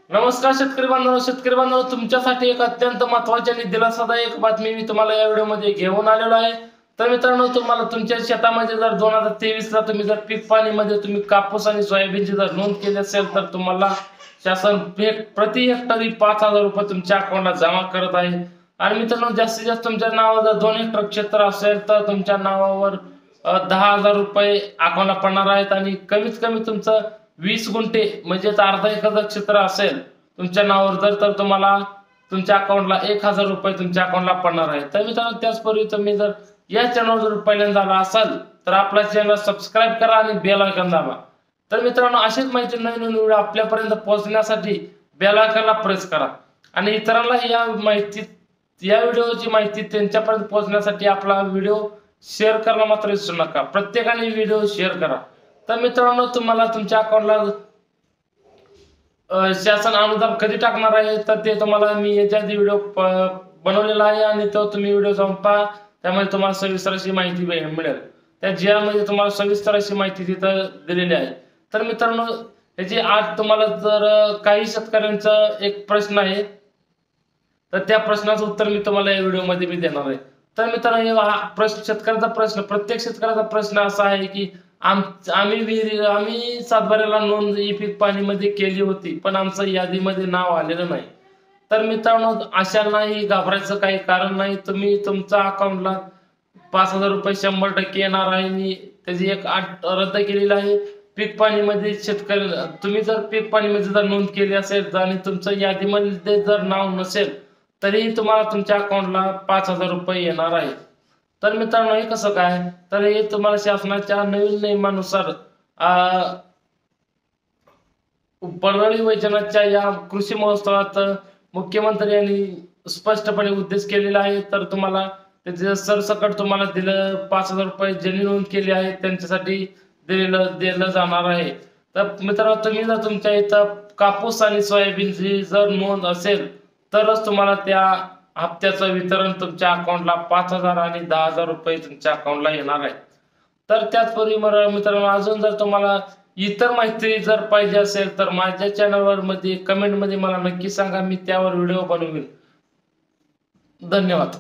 नमस्कार शेतकरी बांधवांनो, तुमच्यासाठी एक अत्यंत महत्त्वाची आणि दिलासादायक बातमी मी तुम्हाला या व्हिडिओमध्ये घेऊन आलेलो आहे। तर मित्रांनो, तुम्हाला तुमच्या शेतामध्ये जर 2023 ला तुम्ही जर पीक पाणीमध्ये तुम्ही कापूस आणि सोयाबीनची जर नोंद केली असेल तर तुम्हाला शासन प्रति हेक्टरी 5,000 रुपये तुमच्या अकाउंटला जमा करत आहे। आणि मित्रांनो, जास्तीत जास्त तुमच्या नावावर जर 2 हेक्टर क्षेत्र असेल तर तुमच्या नावावर 10,000 रुपये अकाउंटला पडणार आहेत। आणि कमीत कमी तुमचं 20 गुंठे म्हणजे अर्धा एकर क्षेत्र असेल तुमच्या नावावर तर तुम्हाला तुमच्या अकाउंटला 1,000 रुपये तुमच्या अकाउंटला पडणार आहे। तर मित्रांनो, त्याचपूर्वी तुम्ही जर या चॅनलवर जर पहिल्यांदा आला असाल तर आपला चॅनल सबस्क्राईब करा आणि बेल आयकॉन दाबा। तर मित्रांनो, अशीच माहिती नवीन व्हिडिओ आपल्यापर्यंत पोहोचण्यासाठी बेल आयकॉनला प्रेस करा आणि इतरांना या व्हिडिओची माहिती त्यांच्यापर्यंत पोहोचण्यासाठी आपला व्हिडिओ शेअर करायला मात्र विसरू नका। प्रत्येकाने व्हिडिओ शेअर करा। तर मित्रांनो, तुम्हाला तुमच्या अकाउंटला शासन अनुदान कधी टाकणार आहे तर ते तुम्हाला मी याच्या आधी व्हिडिओ बनवलेला आहे आणि तो तुम्ही व्हिडिओ जाऊन पहा। त्यामध्ये तुम्हाला सविस्तर अशी माहिती मिळेल। त्या ज्यामध्ये तुम्हाला सविस्तर अशी माहिती तिथं दिलेली आहे। तर मित्रांनो, याची आज तुम्हाला जर काही शेतकऱ्यांचा एक प्रश्न आहे तर त्या प्रश्नाचं उत्तर मी तुम्हाला या व्हिडिओमध्ये मी देणार आहे। तर मित्रांनो, हा प्रश्न शेतकऱ्याचा प्रश्न प्रत्येक शेतकऱ्याचा प्रश्न असा आहे की आम्ही सातबाऱ्याला नोंद ई पीक पाणीमध्ये केली होती पण आमचं यादीमध्ये नाव आलेलं नाही। तर मित्रांनो, अशांनाही घाबरायचं काही कारण नाही। तुम्ही तुमच्या अकाउंटला 5,000 रुपये 100% येणार आहे आणि त्याची एक अट रद्द केलेली आहे। पीक पाणीमध्ये शेतकरी तुम्ही जर पीक पाणीमध्ये जर नोंद केली असेल आणि तुमचं यादीमध्ये जर नाव नसेल तरीही तुम्हाला तुमच्या अकाउंटला 5,000 रुपये येणार आहे। तर मित्रांनो, हे कसं काय तर हे तुम्हाला शासनाच्या नवीन नियमानुसार परळी वैजनाथच्या या कृषी महोत्सवात मुख्यमंत्री यांनी स्पष्टपणे उद्देश केलेला आहे। तर तुम्हाला त्याचे सरसकट तुम्हाला दिलं 5,000 रुपये ज्यांनी नोंद केली आहे त्यांच्यासाठी दिलं जाणार आहे। तर मित्रांनो, तुम्ही जर तुमच्या इथं कापूस आणि सोयाबीनची जर नोंद असेल तरच तुम्हाला त्या हप्त्याचं वितरण तुमच्या अकाउंटला 5,000 आणि 10,000 रुपये तुमच्या अकाउंटला येणार आहे। तर त्याचपूर्वी मित्रांनो, अजून जर तुम्हाला इतर माहिती जर पाहिजे असेल तर माझ्या चॅनलवर कमेंट मध्ये मला नक्की सांगा, मी त्यावर व्हिडिओ बनवेन। धन्यवाद।